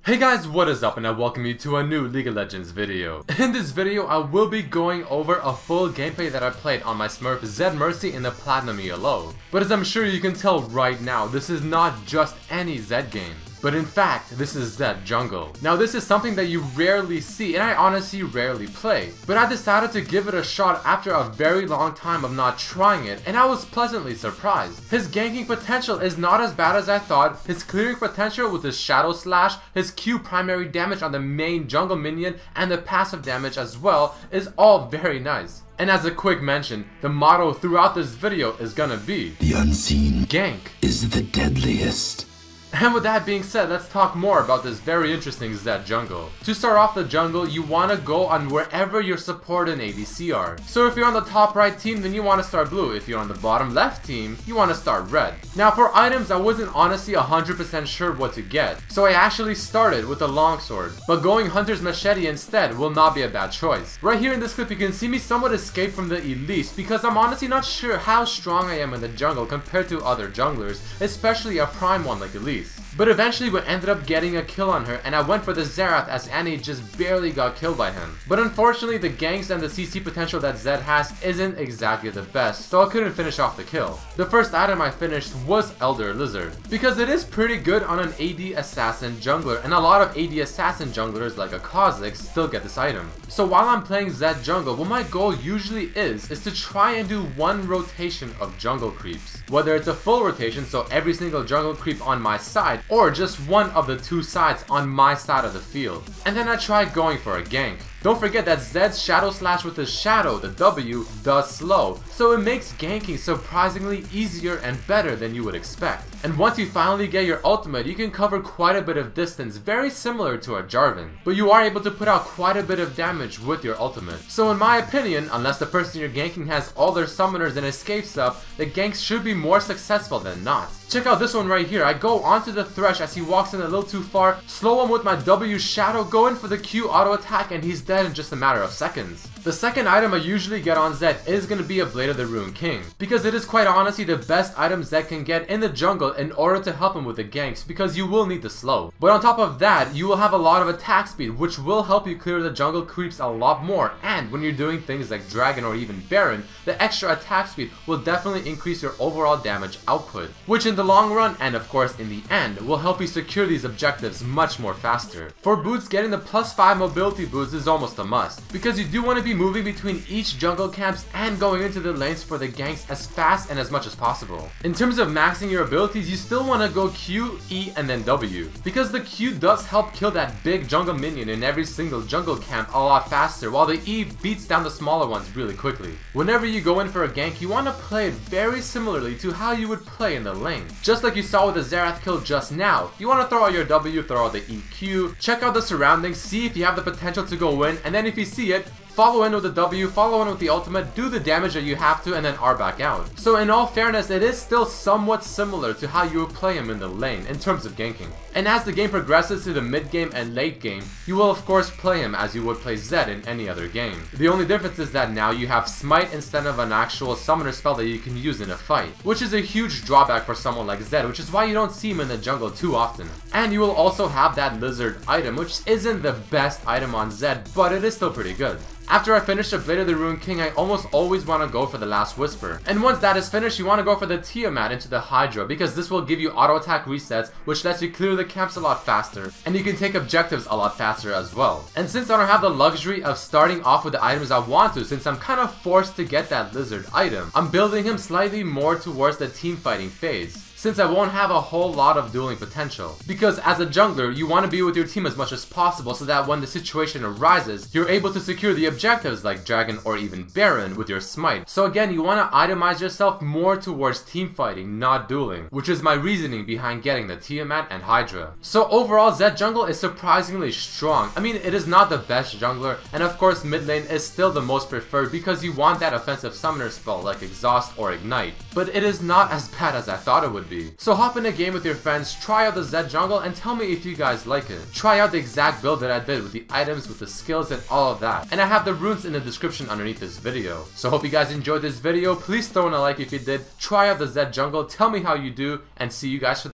Hey guys, what is up, and I welcome you to a new League of Legends video. In this video, I will be going over a full gameplay that I played on my Smurf Zed Mercy in the Platinum ELO. But as I'm sure you can tell right now, this is not just any Zed game. But in fact, this is Zed Jungle. Now this is something that you rarely see, and I honestly rarely play. But I decided to give it a shot after a very long time of not trying it, and I was pleasantly surprised. His ganking potential is not as bad as I thought, his clearing potential with his Shadow Slash, his Q primary damage on the main jungle minion, and the passive damage as well is all very nice. And as a quick mention, the motto throughout this video is gonna be the unseen gank is the deadliest. And with that being said, let's talk more about this very interesting Zed jungle. To start off the jungle, you want to go on wherever your support and ADC are. So if you're on the top right team, then you want to start blue. If you're on the bottom left team, you want to start red. Now for items, I wasn't honestly 100% sure what to get, so I actually started with a longsword. But going Hunter's Machete instead will not be a bad choice. Right here in this clip, you can see me somewhat escape from the Elise because I'm honestly not sure how strong I am in the jungle compared to other junglers, especially a prime one like Elise. But eventually we ended up getting a kill on her, and I went for the Xerath as Annie just barely got killed by him. But unfortunately the ganks and the CC potential that Zed has isn't exactly the best, so I couldn't finish off the kill. The first item I finished was Elder Lizard, because it is pretty good on an AD Assassin jungler, and a lot of AD Assassin junglers like a Kha'Zix still get this item. So while I'm playing Zed jungle, what my goal usually is to try and do one rotation of jungle creeps. Whether it's a full rotation, so every single jungle creep on my side, or just one of the two sides on my side of the field. And then I tried going for a gank. Don't forget that Zed's Shadow Slash with his Shadow, the W, does slow, so it makes ganking surprisingly easier and better than you would expect. And once you finally get your ultimate, you can cover quite a bit of distance, very similar to a Jarvan. But you are able to put out quite a bit of damage with your ultimate. So in my opinion, unless the person you're ganking has all their summoners and escapes up, the ganks should be more successful than not. Check out this one right here. I go onto the Thresh as he walks in a little too far, slow him with my W Shadow, go in for the Q auto attack, and he's dead in just a matter of seconds. The second item I usually get on Zed is going to be a Blade of the Ruined King, because it is quite honestly the best item Zed can get in the jungle in order to help him with the ganks, because you will need the slow. But on top of that, you will have a lot of attack speed, which will help you clear the jungle creeps a lot more, and when you're doing things like Dragon or even Baron, the extra attack speed will definitely increase your overall damage output, which in the long run, and of course in the end, will help you secure these objectives much more faster. For boots, getting the +5 mobility boost is almost a must, because you do want to be moving between each jungle camps and going into the lanes for the ganks as fast and as much as possible. In terms of maxing your abilities, you still want to go Q, E, and then W, because the Q does help kill that big jungle minion in every single jungle camp a lot faster, while the E beats down the smaller ones really quickly. Whenever you go in for a gank, you want to play it very similarly to how you would play in the lane. Just like you saw with the Xerath kill just now, you want to throw out your W, throw out the EQ, check out the surroundings, see if you have the potential to go in, and then if you see it, follow in with the W, follow in with the ultimate, do the damage that you have to, and then R back out. So in all fairness, it is still somewhat similar to how you would play him in the lane in terms of ganking. And as the game progresses to the mid game and late game, you will of course play him as you would play Zed in any other game. The only difference is that now you have Smite instead of an actual summoner spell that you can use in a fight, which is a huge drawback for someone like Zed, which is why you don't see him in the jungle too often. And you will also have that Lizard item, which isn't the best item on Zed, but it is still pretty good. After I finish the Blade of the Ruined King, I almost always want to go for the Last Whisper. And once that is finished, you want to go for the Tiamat into the Hydra, because this will give you auto attack resets, which lets you clear the camps a lot faster, and you can take objectives a lot faster as well. And since I don't have the luxury of starting off with the items I want to, since I'm kind of forced to get that Lizard item, I'm building him slightly more towards the team fighting phase, since I won't have a whole lot of dueling potential. Because as a jungler, you want to be with your team as much as possible so that when the situation arises, you're able to secure the objectives like Dragon or even Baron with your Smite. So again, you want to itemize yourself more towards team fighting, not dueling, which is my reasoning behind getting the Tiamat and Hydra. So overall, Zed jungle is surprisingly strong. I mean, it is not the best jungler, and of course mid lane is still the most preferred because you want that offensive summoner spell like Exhaust or Ignite. But it is not as bad as I thought it would be. So hop in a game with your friends, try out the Zed jungle, and tell me if you guys like it. Try out the exact build that I did with the items, with the skills, and all of that. And I have the runes in the description underneath this video. So hope you guys enjoyed this video. Please throw in a like if you did. Try out the Zed jungle, tell me how you do, and see you guys for